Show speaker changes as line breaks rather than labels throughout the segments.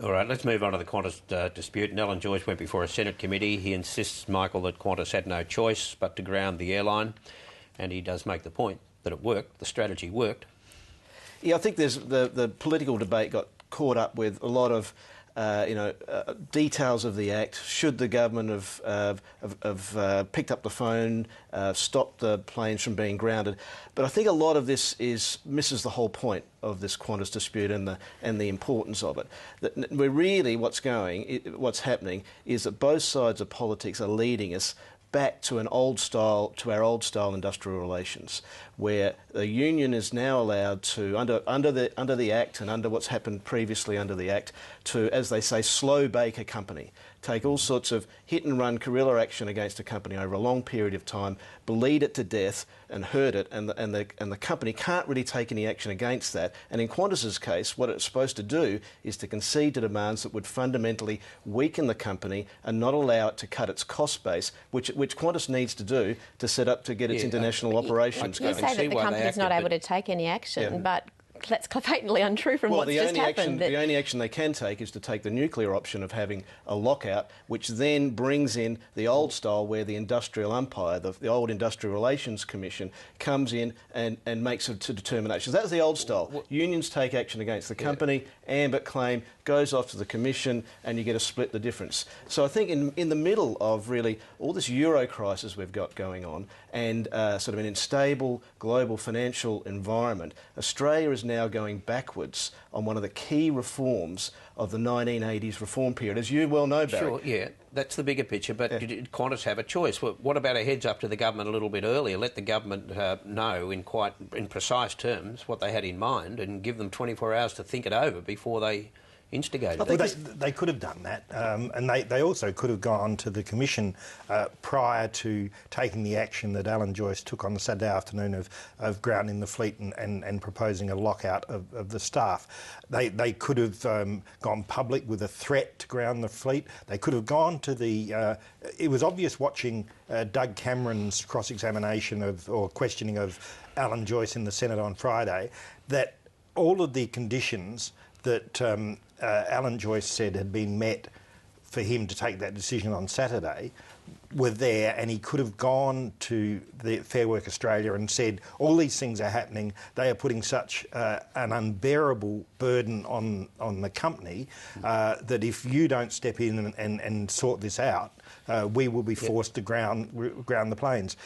All right, let's move on to the Qantas dispute. Alan Joyce went before a Senate committee. He insists, Michael, that Qantas had no choice but to ground the airline, and he does make the point that it worked, the strategy worked.
Yeah, I think there's the political debate got caught up with a lot of details of the act. Should the government have picked up the phone, stopped the planes from being grounded? But I think a lot of this misses the whole point of this Qantas dispute and the importance of it. That we're really what's happening is that both sides of politics are leading us back to our old style industrial relations, where the union is now allowed to, under the Act and under what's happened previously under the Act, to, as they say, slow bake a company, take all sorts of hit and run guerrilla action against a company over a long period of time, bleed it to death and hurt it, and the company can't really take any action against that. And in Qantas's case, what it's supposed to do is to concede to demands that would fundamentally weaken the company and not allow it to cut its cost base, which Qantas needs to do to set up to get its international operations going.
You say that the company is not able to take any action, but that's patently untrue from what's just happened.
The only action they can take is to take the nuclear option of having a lockout, which then brings in the old style where the industrial umpire, the old Industrial Relations Commission, comes in and makes a determination. That's the old style. Unions take action against the company, ambit claim, goes off to the Commission, and you get to split the difference. So I think in the middle of really all this Euro crisis we've got going on and sort of an unstable global financial environment, Australia is now going backwards on one of the key reforms of the 1980s reform period, as you well know, Barry.
Sure, yeah, that's the bigger picture, but did Qantas have a choice? Well, what about a heads up to the government a little bit earlier? Let the government know in precise terms what they had in mind and give them 24 hours to think it over before they instigated.
Well, they could have done that, and they also could have gone to the Commission prior to taking the action that Alan Joyce took on the Saturday afternoon of grounding the fleet and proposing a lockout of the staff. They could have gone public with a threat to ground the fleet. They could have gone to the... it was obvious watching Doug Cameron's cross-examination or questioning of Alan Joyce in the Senate on Friday that all of the conditions that Alan Joyce said had been met for him to take that decision on Saturday were there, and he could have gone to the Fair Work Australia and said, all these things are happening, they are putting such an unbearable burden on the company that if you don't step in and sort this out, we will be forced to ground the planes.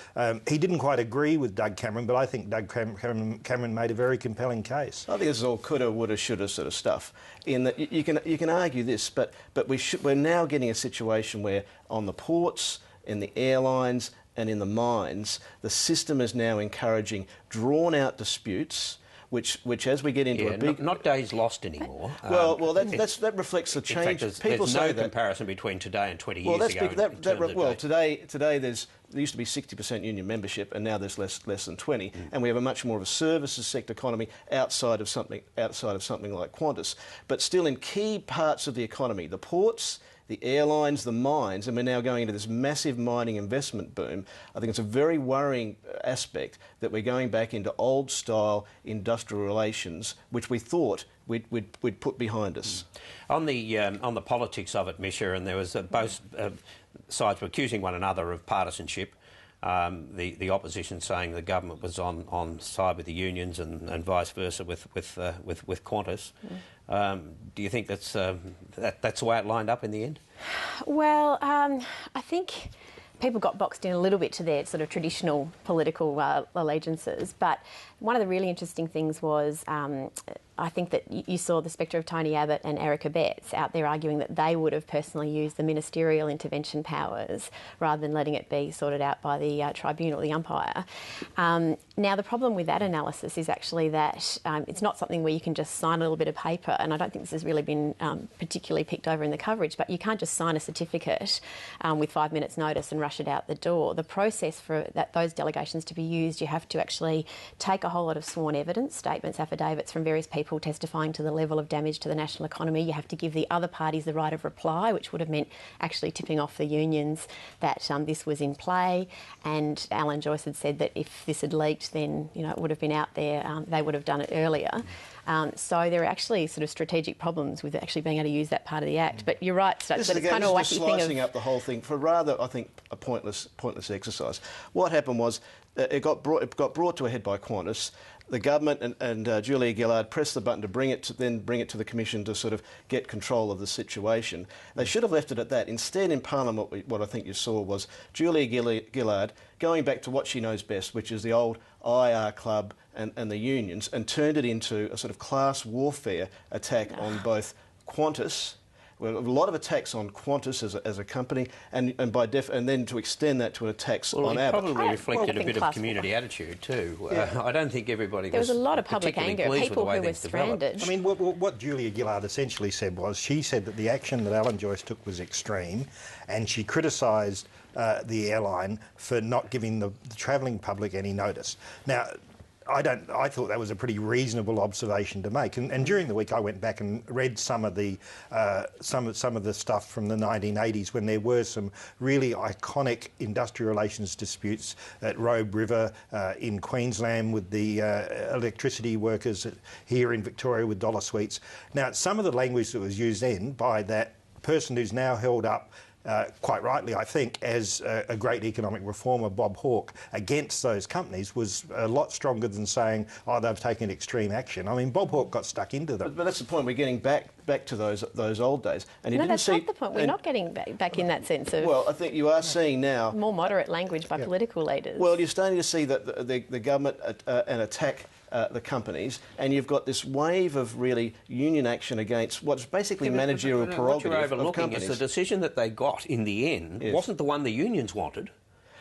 He didn't quite agree with Doug Cameron, but I think Doug Cameron made a very compelling case.
I think this is all coulda, woulda, shoulda sort of stuff. In that you can argue this, but we're now getting a situation where on the ports, in the airlines and in the mines, the system is now encouraging drawn-out disputes, which as we get into a big...
Not days lost anymore.
Well, that reflects the change.
In fact, there's no comparison between today and 20 years ago.
Today there used to be 60% union membership, and now there's less than 20, and we have a much more of a services sector economy outside of something like Qantas. But still, in key parts of the economy, the ports, the airlines, the mines, and we're now going into this massive mining investment boom. I think it's a very worrying aspect that we're going back into old-style industrial relations, which we thought we'd put behind us.
On the politics of it, Misha, and there was both sides were accusing one another of partisanship. The opposition saying the government was on side with the unions and vice versa with Qantas. Do you think that's the way it lined up in the end?
Well, I think people got boxed in a little bit to their sort of traditional political allegiances, but one of the really interesting things was I think that you saw the spectre of Tony Abbott and Erica Betts out there arguing that they would have personally used the ministerial intervention powers rather than letting it be sorted out by the tribunal, the umpire. Now, the problem with that analysis is actually that it's not something where you can just sign a little bit of paper, and I don't think this has really been particularly picked over in the coverage, but you can't just sign a certificate with 5 minutes' notice and rush it out the door. The process for those delegations to be used, you have to actually take a whole lot of sworn evidence, statements, affidavits from various people testifying to the level of damage to the national economy. You have to give the other parties the right of reply, which would have meant actually tipping off the unions that this was in play. And Alan Joyce had said that if this had leaked, then it would have been out there. They would have done it earlier. So there are actually sort of strategic problems with actually being able to use that part of the Act. But you're right, Stutch, that it's kind of a wacky thing
slicing
of...
up the whole thing for rather, I think, a pointless exercise. What happened was it got brought to a head by Qantas. The government and Julia Gillard pressed the button to bring it to the Commission to sort of get control of the situation. They should have left it at that. Instead, in Parliament, what I think you saw was Julia Gillard going back to what she knows best, which is the old IR club and the unions, and turned it into a sort of class warfare attack on both Qantas. Well, a lot of attacks on Qantas as a company, and then to extend that to attacks on Abbott.
Probably reflected a bit of community attitude too.
Yeah.
I don't think everybody
there was a lot of public anger, people who were stranded.
I mean, what Julia Gillard essentially said was, she said that the action that Alan Joyce took was extreme, and she criticised the airline for not giving the travelling public any notice. Now, I thought that was a pretty reasonable observation to make, and during the week I went back and read some of the stuff from the 1980s when there were some really iconic industrial relations disputes at Robe River in Queensland with the electricity workers here in Victoria with dollar suites. Now, some of the language that was used then by that person who's now held up quite rightly, I think, as a great economic reformer, Bob Hawke, against those companies was a lot stronger than saying, oh, they've taken extreme action. I mean, Bob Hawke got stuck into them.
But that's the point. We're getting back to those old days. And
no, that's not the point. We're not getting back in that sense of...
Well, I think you are seeing now...
more moderate language by political leaders.
Well, you're starting to see that the government and attack the companies, and you've got this wave of really union action against what's basically managerial prerogative
what you're overlooking
of companies.
is the decision that they got in the end wasn't the one the unions wanted.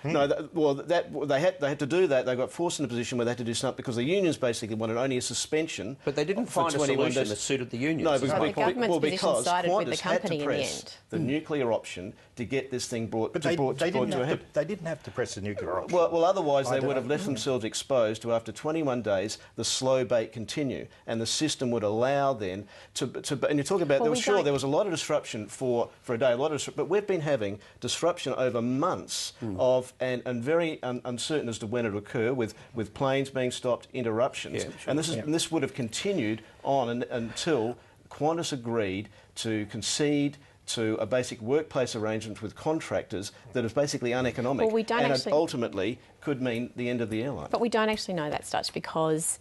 No, they had to do that. They got forced in a position where they had to do something because the unions basically wanted only a suspension.
But they didn't find a solution that suited the unions.
No,
the government's position sided with the
Qantas
company
had to press the nuclear option to get this thing brought to a head.
They didn't have to press the nuclear option.
Well, otherwise they would have left themselves exposed to, after 21 days, the slow bait continue, and the system would allow then to and you're talking about, there was a lot of disruption for a day, but we've been having disruption over months of and very uncertain as to when it would occur, with planes being stopped, interruptions, and this would have continued on until Qantas agreed to concede to a basic workplace arrangement with contractors that is basically uneconomic, and ultimately could mean the end of the airline.
But we don't actually know that, Stutch, because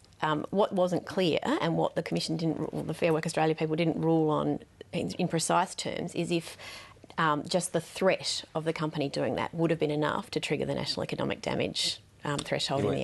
what wasn't clear and what the Commission the Fair Work Australia people didn't rule on in precise terms is if just the threat of the company doing that would have been enough to trigger the national economic damage threshold in the Act.